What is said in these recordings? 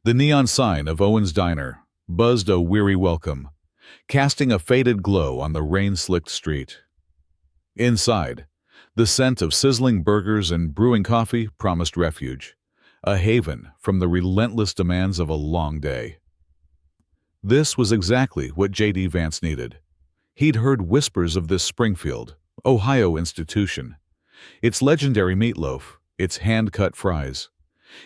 The neon sign of Owen's Diner buzzed a weary welcome, casting a faded glow on the rain-slicked street. Inside, the scent of sizzling burgers and brewing coffee promised refuge, a haven from the relentless demands of a long day. This was exactly what J.D. Vance needed. He'd heard whispers of this Springfield, Ohio institution, its legendary meatloaf, its hand-cut fries,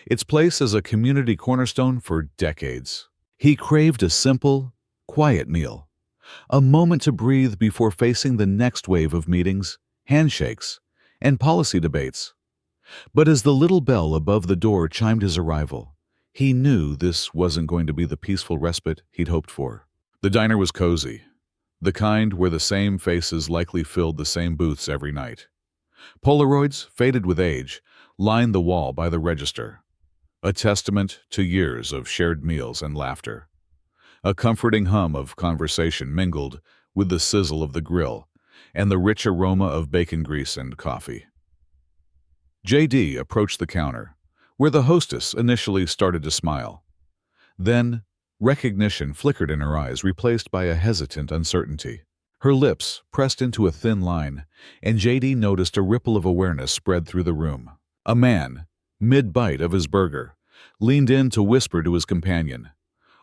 its place as a community cornerstone for decades. He craved a simple, quiet meal, a moment to breathe before facing the next wave of meetings, handshakes, and policy debates. But as the little bell above the door chimed his arrival, he knew this wasn't going to be the peaceful respite he'd hoped for. The diner was cozy, the kind where the same faces likely filled the same booths every night. Polaroids, faded with age, lined the wall by the register, a testament to years of shared meals and laughter. A comforting hum of conversation mingled with the sizzle of the grill and the rich aroma of bacon grease and coffee. J.D. approached the counter, where the hostess initially started to smile. Then, recognition flickered in her eyes, replaced by a hesitant uncertainty. Her lips pressed into a thin line, and J.D. noticed a ripple of awareness spread through the room. A man, mid-bite of his burger, leaned in to whisper to his companion.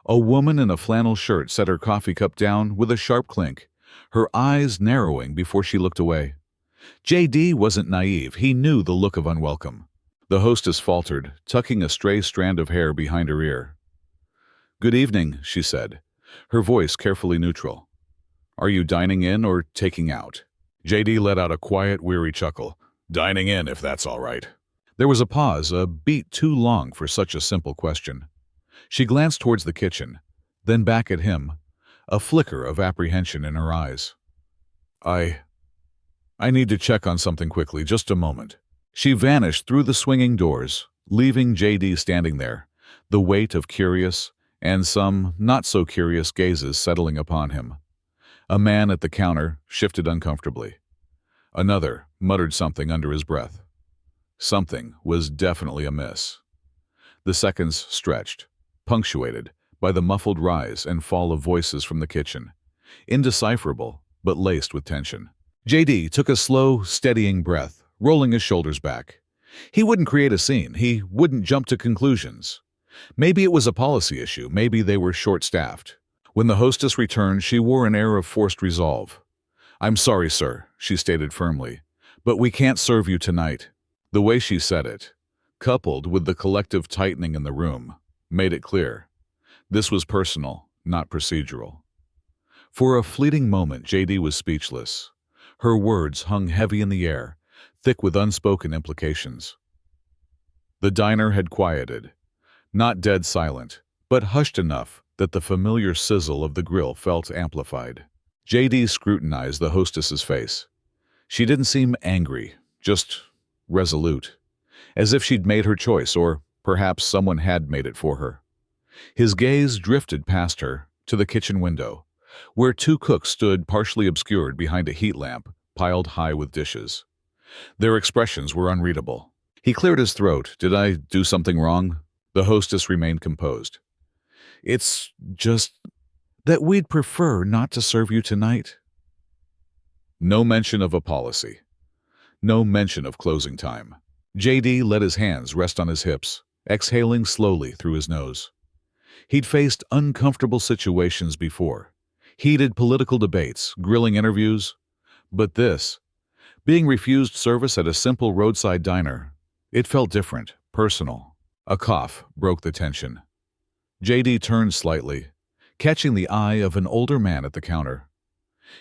A woman in a flannel shirt set her coffee cup down with a sharp clink, her eyes narrowing before she looked away. J.D. wasn't naive. He knew the look of unwelcome. The hostess faltered, tucking a stray strand of hair behind her ear. "Good evening," she said, her voice carefully neutral. "Are you dining in or taking out?" J.D. let out a quiet, weary chuckle. "Dining in, if that's all right." There was a pause, a beat too long for such a simple question. She glanced towards the kitchen, then back at him, a flicker of apprehension in her eyes. I need to check on something quickly, just a moment." She vanished through the swinging doors, leaving J.D. standing there, the weight of curious and some not-so-curious gazes settling upon him. A man at the counter shifted uncomfortably. Another muttered something under his breath. Something was definitely amiss. The seconds stretched, punctuated by the muffled rise and fall of voices from the kitchen, indecipherable but laced with tension. J.D. took a slow, steadying breath, rolling his shoulders back. He wouldn't create a scene. He wouldn't jump to conclusions. Maybe it was a policy issue. Maybe they were short-staffed. When the hostess returned, she wore an air of forced resolve. "I'm sorry, sir," she stated firmly, "but we can't serve you tonight." The way she said it, coupled with the collective tightening in the room, made it clear. This was personal, not procedural. For a fleeting moment, J.D. was speechless. Her words hung heavy in the air, thick with unspoken implications. The diner had quieted, not dead silent, but hushed enough that the familiar sizzle of the grill felt amplified. J.D. scrutinized the hostess's face. She didn't seem angry, just resolute, as if she'd made her choice, or perhaps someone had made it for her. His gaze drifted past her to the kitchen window, where two cooks stood partially obscured behind a heat lamp piled high with dishes. Their expressions were unreadable. He cleared his throat. "Did I do something wrong?" The hostess remained composed. "It's just that we'd prefer not to serve you tonight." No mention of a policy. No mention of closing time. J.D. let his hands rest on his hips, exhaling slowly through his nose. He'd faced uncomfortable situations before. Heated political debates, grilling interviews. But this, being refused service at a simple roadside diner, it felt different, personal. A cough broke the tension. J.D. turned slightly, catching the eye of an older man at the counter.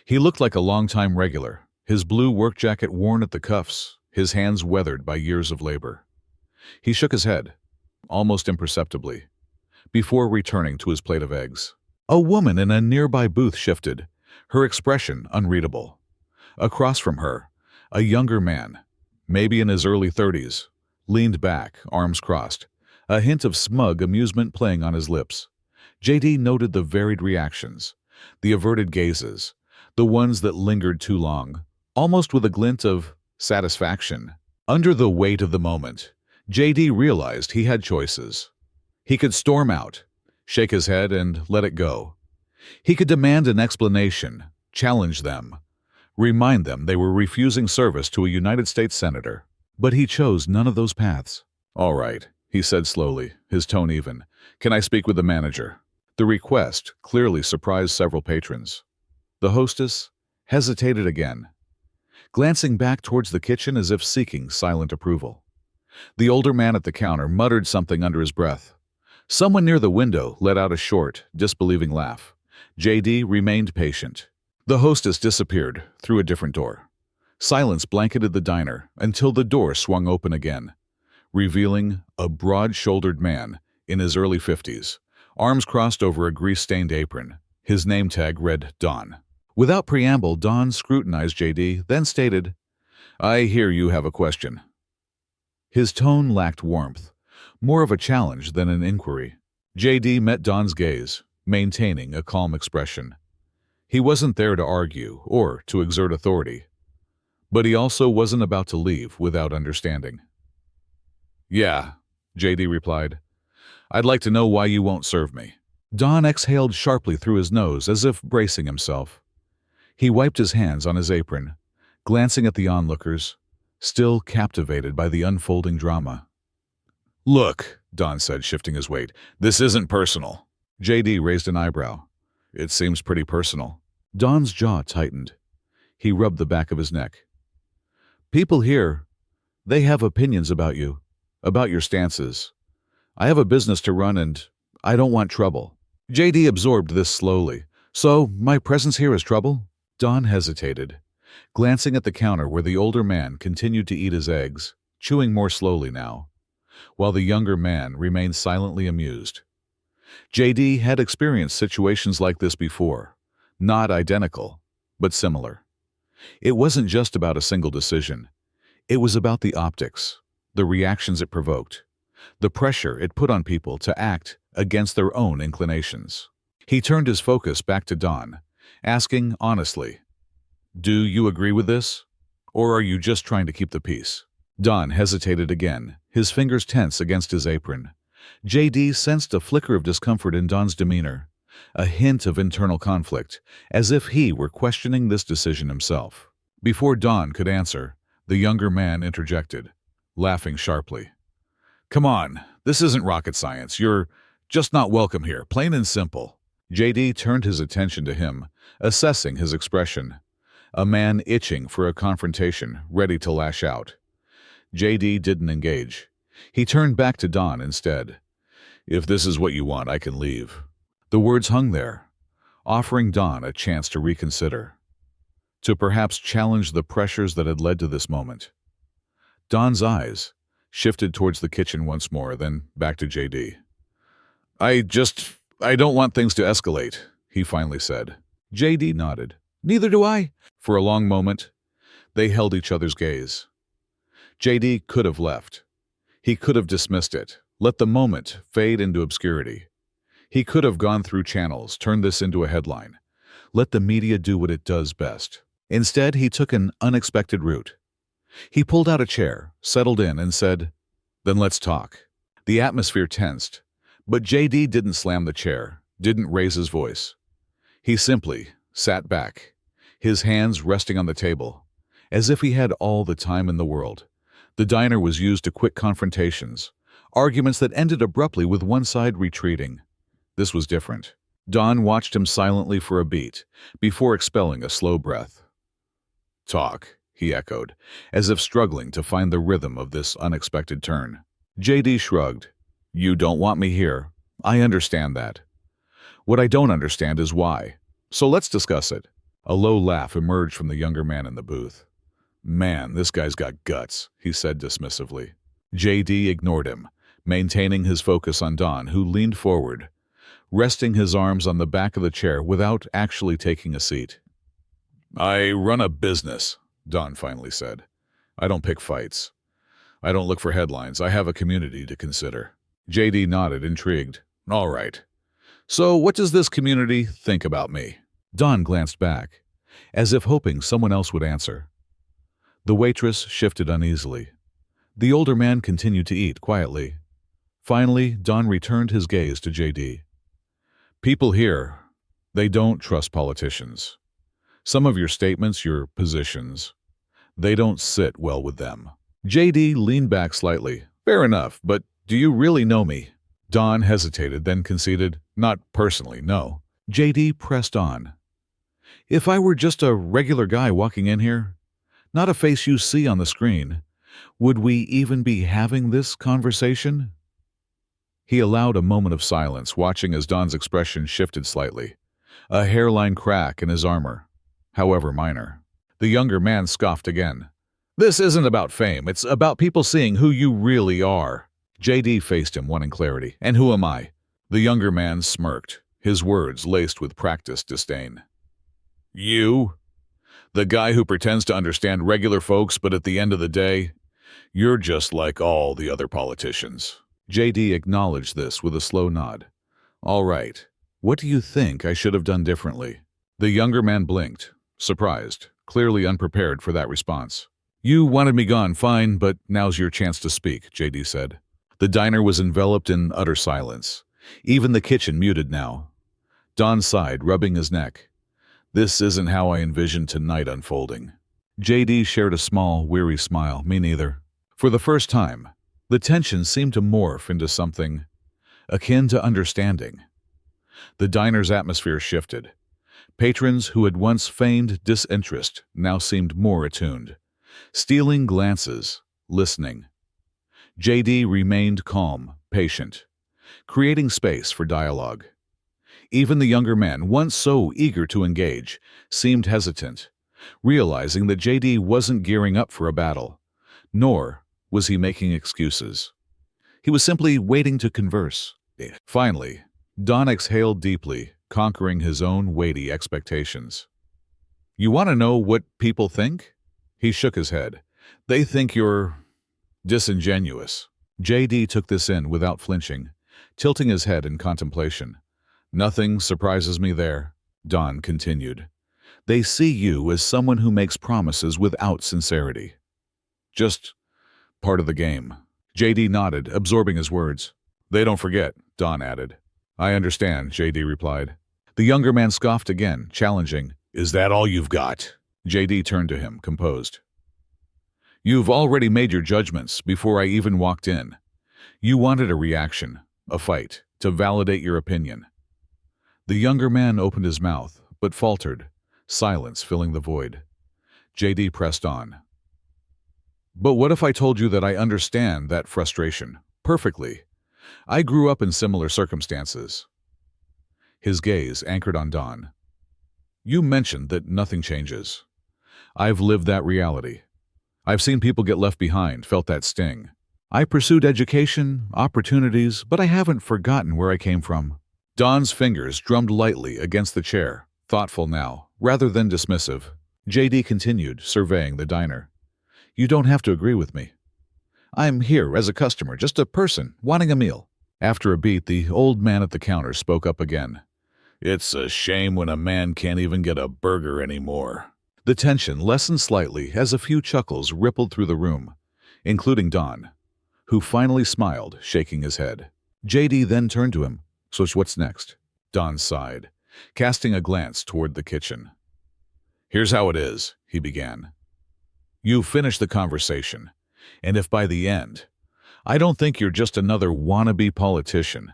He looked like a longtime regular, his blue work jacket worn at the cuffs, his hands weathered by years of labor. He shook his head, almost imperceptibly, before returning to his plate of eggs. A woman in a nearby booth shifted, her expression unreadable. Across from her, a younger man, maybe in his early 30s, leaned back, arms crossed, a hint of smug amusement playing on his lips. J.D. noted the varied reactions, the averted gazes, the ones that lingered too long, almost with a glint of satisfaction. Under the weight of the moment, J.D. realized he had choices. He could storm out, shake his head, and let it go. He could demand an explanation, challenge them, remind them they were refusing service to a United States senator. But he chose none of those paths. "All right," he said slowly, his tone even. "Can I speak with the manager?" The request clearly surprised several patrons. The hostess hesitated again, glancing back towards the kitchen as if seeking silent approval. The older man at the counter muttered something under his breath. Someone near the window let out a short, disbelieving laugh. JD remained patient. The hostess disappeared through a different door. Silence blanketed the diner until the door swung open again, revealing a broad-shouldered man in his early 50s, arms crossed over a grease-stained apron. His name tag read Don. Without preamble, Don scrutinized JD, then stated, "I hear you have a question." His tone lacked warmth, more of a challenge than an inquiry. JD met Don's gaze, maintaining a calm expression. He wasn't there to argue or to exert authority, but he also wasn't about to leave without understanding. "Yeah," JD replied. "I'd like to know why you won't serve me." Don exhaled sharply through his nose as if bracing himself. He wiped his hands on his apron, glancing at the onlookers, still captivated by the unfolding drama. "Look," Don said, shifting his weight, "this isn't personal." JD raised an eyebrow. "It seems pretty personal." Don's jaw tightened. He rubbed the back of his neck. "People here, they have opinions about you, about your stances. I have a business to run and I don't want trouble." JD absorbed this slowly. "So, my presence here is trouble?" Don hesitated, glancing at the counter where the older man continued to eat his eggs, chewing more slowly now, while the younger man remained silently amused. JD had experienced situations like this before, not identical, but similar. It wasn't just about a single decision. It was about the optics, the reactions it provoked, the pressure it put on people to act against their own inclinations. He turned his focus back to Don, asking honestly, "Do you agree with this? Or are you just trying to keep the peace?" Don hesitated again, his fingers tense against his apron. JD sensed a flicker of discomfort in Don's demeanor, a hint of internal conflict, as if he were questioning this decision himself. Before Don could answer, the younger man interjected, laughing sharply. "Come on, this isn't rocket science. You're just not welcome here, plain and simple." JD turned his attention to him, assessing his expression. A man itching for a confrontation, ready to lash out. JD didn't engage. He turned back to Don instead. "If this is what you want, I can leave." The words hung there, offering Don a chance to reconsider, to perhaps challenge the pressures that had led to this moment. Don's eyes shifted towards the kitchen once more, then back to JD. I don't want things to escalate," he finally said. JD nodded. "Neither do I." For a long moment, they held each other's gaze. JD could have left. He could have dismissed it, let the moment fade into obscurity. He could have gone through channels, turned this into a headline, let the media do what it does best. Instead, he took an unexpected route. He pulled out a chair, settled in, and said, "Then let's talk." The atmosphere tensed, but JD didn't slam the chair, didn't raise his voice. He simply sat back, his hands resting on the table, as if he had all the time in the world. The diner was used to quick confrontations, arguments that ended abruptly with one side retreating. This was different. Don watched him silently for a beat, before expelling a slow breath. "Talk," he echoed, as if struggling to find the rhythm of this unexpected turn. JD shrugged. "You don't want me here. I understand that. What I don't understand is why. So let's discuss it." A low laugh emerged from the younger man in the booth. "Man, this guy's got guts," he said dismissively. JD ignored him, maintaining his focus on Don, who leaned forward, resting his arms on the back of the chair without actually taking a seat. "I run a business," Don finally said. "I don't pick fights. I don't look for headlines. I have a community to consider." JD nodded, intrigued. "All right. So what does this community think about me?" Don glanced back, as if hoping someone else would answer. The waitress shifted uneasily. The older man continued to eat quietly. Finally, Don returned his gaze to JD. People here, they don't trust politicians. Some of your statements, your positions, they don't sit well with them. JD leaned back slightly. Fair enough, but do you really know me? Don hesitated, then conceded, not personally, no. JD pressed on. If I were just a regular guy walking in here, not a face you see on the screen, would we even be having this conversation? He allowed a moment of silence, watching as Don's expression shifted slightly. A hairline crack in his armor, however minor. The younger man scoffed again. This isn't about fame, it's about people seeing who you really are. JD faced him, wanting clarity. And who am I? The younger man smirked, his words laced with practiced disdain. You? The guy who pretends to understand regular folks, but at the end of the day, you're just like all the other politicians. JD acknowledged this with a slow nod. All right, what do you think I should have done differently? The younger man blinked, surprised, clearly unprepared for that response. You wanted me gone, fine, but now's your chance to speak, JD said. The diner was enveloped in utter silence. Even the kitchen muted now. Don sighed, rubbing his neck. This isn't how I envisioned tonight unfolding. JD shared a small, weary smile. Me neither. For the first time, the tension seemed to morph into something akin to understanding. The diner's atmosphere shifted. Patrons who had once feigned disinterest now seemed more attuned, stealing glances, listening. JD remained calm, patient, creating space for dialogue. Even the younger man, once so eager to engage, seemed hesitant, realizing that JD wasn't gearing up for a battle, nor was he making excuses. He was simply waiting to converse. Finally, Don exhaled deeply, conquering his own weighty expectations. You want to know what people think? He shook his head. They think you're disingenuous. JD took this in without flinching, tilting his head in contemplation. Nothing surprises me there, Don continued. They see you as someone who makes promises without sincerity. Just part of the game. JD nodded, absorbing his words. They don't forget, Don added. I understand, JD replied. The younger man scoffed again, challenging. Is that all you've got? JD turned to him, composed. You've already made your judgments before I even walked in. You wanted a reaction, a fight, to validate your opinion. The younger man opened his mouth, but faltered, silence filling the void. JD pressed on. But what if I told you that I understand that frustration perfectly? I grew up in similar circumstances. His gaze anchored on Don. You mentioned that nothing changes. I've lived that reality. I've seen people get left behind, felt that sting. I pursued education, opportunities, but I haven't forgotten where I came from. Don's fingers drummed lightly against the chair, thoughtful now, rather than dismissive. JD continued, surveying the diner. You don't have to agree with me. I'm here as a customer, just a person wanting a meal. After a beat, the old man at the counter spoke up again. It's a shame when a man can't even get a burger anymore. The tension lessened slightly as a few chuckles rippled through the room, including Don, who finally smiled, shaking his head. JD then turned to him. So what's next? Don sighed, casting a glance toward the kitchen. Here's how it is, he began. You finish the conversation, and if by the end, I don't think you're just another wannabe politician,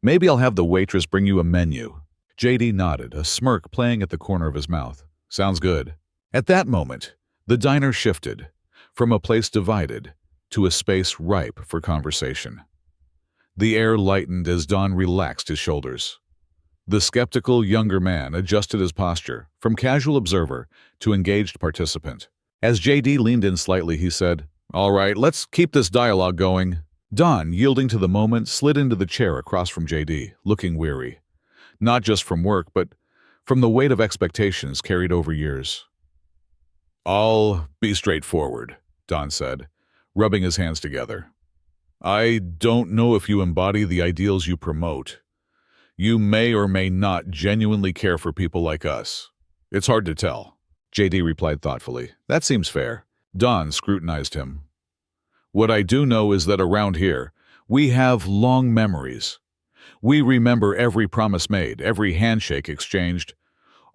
maybe I'll have the waitress bring you a menu. JD nodded, a smirk playing at the corner of his mouth. Sounds good. At that moment, the diner shifted, from a place divided to a space ripe for conversation. The air lightened as Don relaxed his shoulders. The skeptical younger man adjusted his posture, from casual observer to engaged participant. As JD leaned in slightly, he said, All right, let's keep this dialogue going. Don, yielding to the moment, slid into the chair across from JD, looking weary. Not just from work, but from the weight of expectations carried over years. I'll be straightforward, Don said, rubbing his hands together. I don't know if you embody the ideals you promote. You may or may not genuinely care for people like us. It's hard to tell. JD replied thoughtfully. That seems fair. Don scrutinized him. What I do know is that around here, We have long memories. We remember every promise made, every handshake exchanged,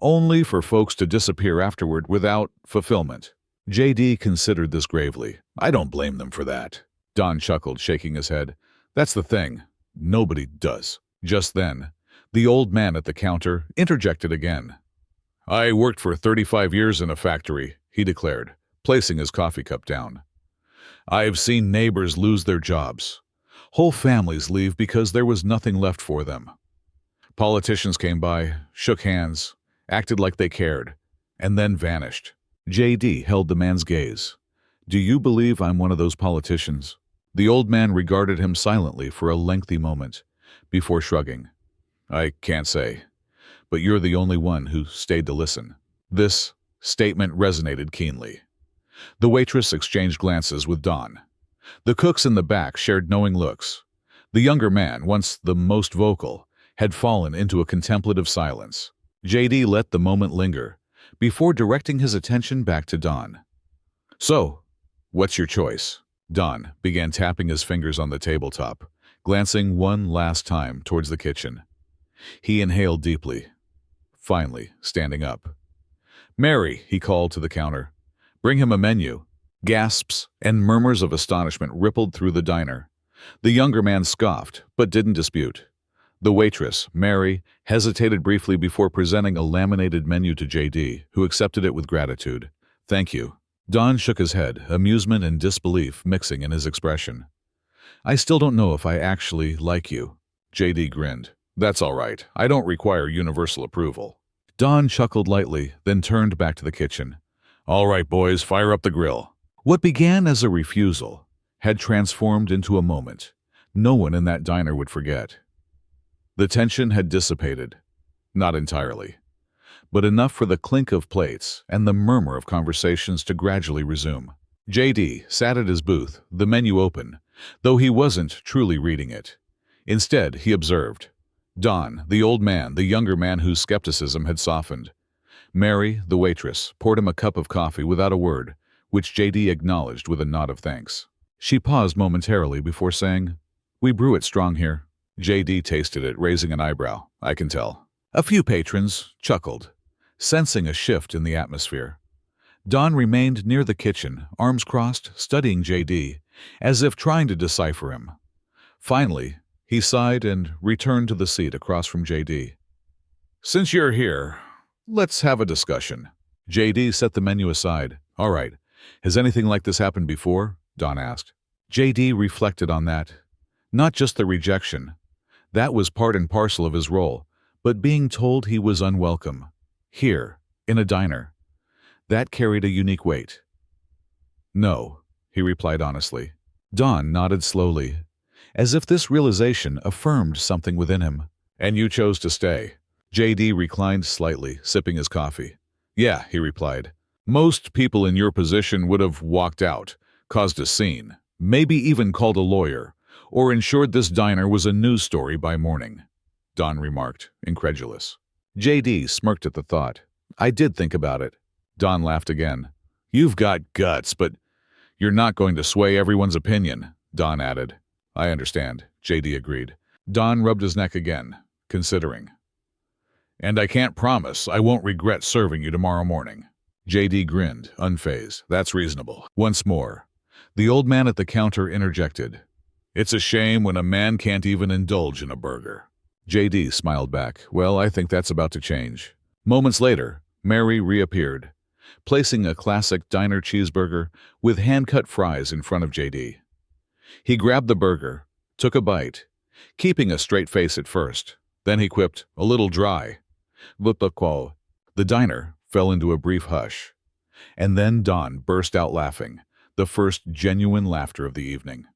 only for folks to disappear afterward without fulfillment. JD considered this gravely. I don't blame them for that. Don chuckled, shaking his head. That's the thing. Nobody does. Just then, the old man at the counter interjected again. I worked for 35 years in a factory, he declared, placing his coffee cup down. I've seen neighbors lose their jobs. Whole families leave because there was nothing left for them. Politicians came by, shook hands, acted like they cared, and then vanished. JD held the man's gaze. Do you believe I'm one of those politicians? The old man regarded him silently for a lengthy moment, before shrugging. I can't say, but you're the only one who stayed to listen. This statement resonated keenly. The waitress exchanged glances with Don. The cooks in the back shared knowing looks. The younger man, once the most vocal, had fallen into a contemplative silence. JD let the moment linger, before directing his attention back to Don. So, what's your choice? Don began tapping his fingers on the tabletop, glancing one last time towards the kitchen. He inhaled deeply, finally standing up. Mary, he called to the counter. Bring him a menu. Gasps and murmurs of astonishment rippled through the diner. The younger man scoffed, but didn't dispute. The waitress, Mary, hesitated briefly before presenting a laminated menu to JD, who accepted it with gratitude. Thank you. Don shook his head, amusement and disbelief mixing in his expression. I still don't know if I actually like you. JD grinned. That's all right. I don't require universal approval. Don chuckled lightly, then turned back to the kitchen. All right, boys, fire up the grill. What began as a refusal had transformed into a moment no one in that diner would forget. The tension had dissipated. Not entirely, but enough for the clink of plates and the murmur of conversations to gradually resume. JD sat at his booth, the menu open, though he wasn't truly reading it. Instead, he observed. Don, the old man, the younger man whose skepticism had softened. Mary, the waitress, poured him a cup of coffee without a word, which JD acknowledged with a nod of thanks. She paused momentarily before saying, We brew it strong here. JD tasted it, raising an eyebrow. I can tell. A few patrons chuckled, sensing a shift in the atmosphere. Don remained near the kitchen, arms crossed, studying JD, as if trying to decipher him. Finally, he sighed and returned to the seat across from JD. Since you're here, let's have a discussion. JD set the menu aside. All right. Has anything like this happened before? Don asked. JD reflected on that. Not just the rejection. That was part and parcel of his role, but being told he was unwelcome. Here, in a diner. That carried a unique weight. No, he replied honestly. Don nodded slowly, as if this realization affirmed something within him. And you chose to stay. JD reclined slightly, sipping his coffee. Yeah, he replied. Most people in your position would have walked out, caused a scene, maybe even called a lawyer, or ensured this diner was a news story by morning. Don remarked, incredulous. JD smirked at the thought. I did think about it. Don laughed again. You've got guts, but you're not going to sway everyone's opinion, Don added. I understand, JD agreed. Don rubbed his neck again, considering. And I can't promise I won't regret serving you tomorrow morning. JD grinned, unfazed. That's reasonable. Once more, the old man at the counter interjected. It's a shame when a man can't even indulge in a burger. JD smiled back. Well, I think that's about to change. Moments later, Mary reappeared, placing a classic diner cheeseburger with hand-cut fries in front of JD. He grabbed the burger, took a bite, keeping a straight face at first. Then he quipped, a little dry. The diner fell into a brief hush, and then Don burst out laughing, the first genuine laughter of the evening.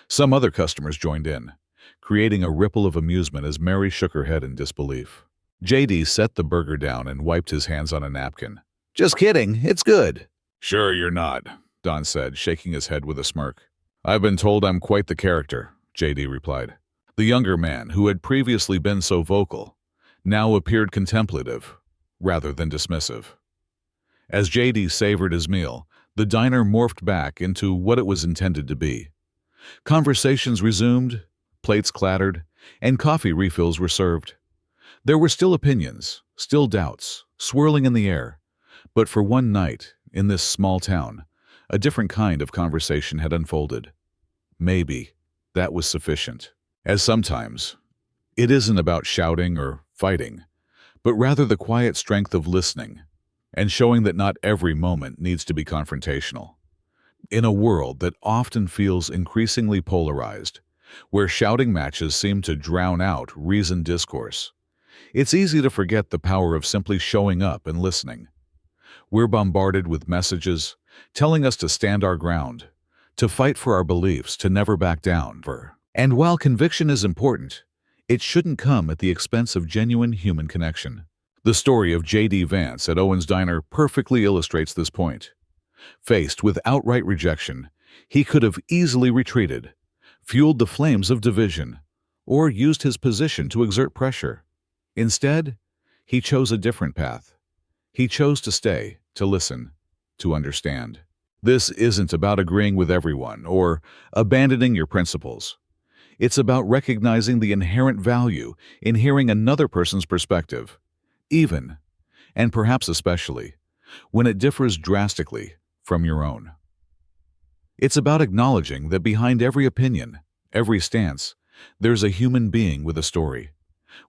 Some other customers joined in, creating a ripple of amusement as Mary shook her head in disbelief. JD set the burger down and wiped his hands on a napkin. Just kidding, it's good. Sure you're not, Don said, shaking his head with a smirk. I've been told I'm quite the character, JD replied. The younger man, who had previously been so vocal, now appeared contemplative, rather than dismissive. As JD savored his meal, the diner morphed back into what it was intended to be. Conversations resumed, plates clattered, and coffee refills were served. There were still opinions, still doubts, swirling in the air. But for one night, in this small town, a different kind of conversation had unfolded. Maybe that was sufficient. As sometimes, it isn't about shouting or fighting, but rather the quiet strength of listening and showing that not every moment needs to be confrontational. In a world that often feels increasingly polarized, where shouting matches seem to drown out reasoned discourse, it's easy to forget the power of simply showing up and listening. We're bombarded with messages telling us to stand our ground, to fight for our beliefs, to never back down. And while conviction is important, it shouldn't come at the expense of genuine human connection. The story of J.D. Vance at Owen's Diner perfectly illustrates this point. Faced with outright rejection, he could have easily retreated, fueled the flames of division, or used his position to exert pressure. Instead, he chose a different path. He chose to stay, to listen, to understand. This isn't about agreeing with everyone or abandoning your principles. It's about recognizing the inherent value in hearing another person's perspective, even, and perhaps especially, when it differs drastically from your own. It's about acknowledging that behind every opinion, every stance, there's a human being with a story,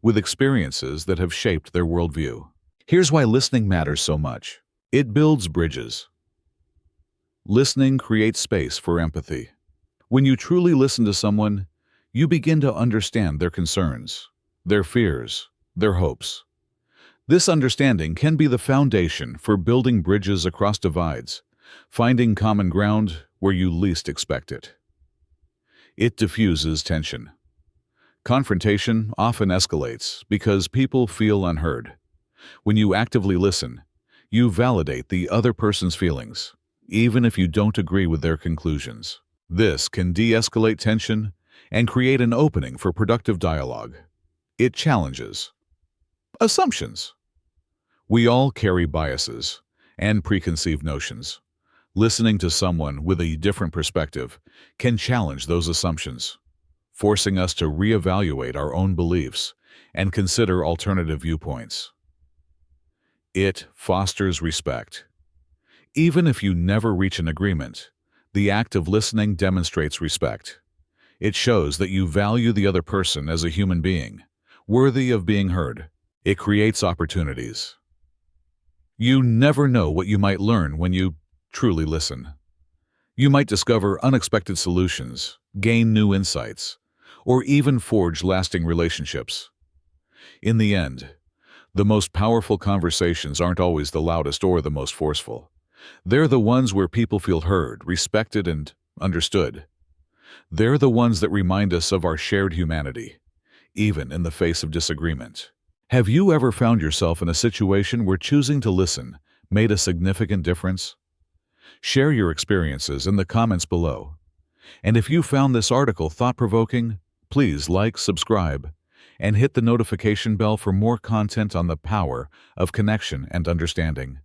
with experiences that have shaped their worldview. Here's why listening matters so much. It builds bridges. Listening creates space for empathy. When you truly listen to someone, you begin to understand their concerns, their fears, their hopes. This understanding can be the foundation for building bridges across divides, finding common ground where you least expect it. It diffuses tension. Confrontation often escalates because people feel unheard. When you actively listen, you validate the other person's feelings, even if you don't agree with their conclusions. This can de-escalate tension and create an opening for productive dialogue. It challenges assumptions. We all carry biases and preconceived notions. Listening to someone with a different perspective can challenge those assumptions, forcing us to reevaluate our own beliefs and consider alternative viewpoints. It fosters respect. Even if you never reach an agreement, the act of listening demonstrates respect. It shows that you value the other person as a human being, worthy of being heard. It creates opportunities. You never know what you might learn when you truly listen. You might discover unexpected solutions, gain new insights, or even forge lasting relationships. In the end, the most powerful conversations aren't always the loudest or the most forceful. They're the ones where people feel heard, respected, and understood. They're the ones that remind us of our shared humanity, even in the face of disagreement. Have you ever found yourself in a situation where choosing to listen made a significant difference? Share your experiences in the comments below. And if you found this article thought-provoking, please like, subscribe, and hit the notification bell for more content on the power of connection and understanding.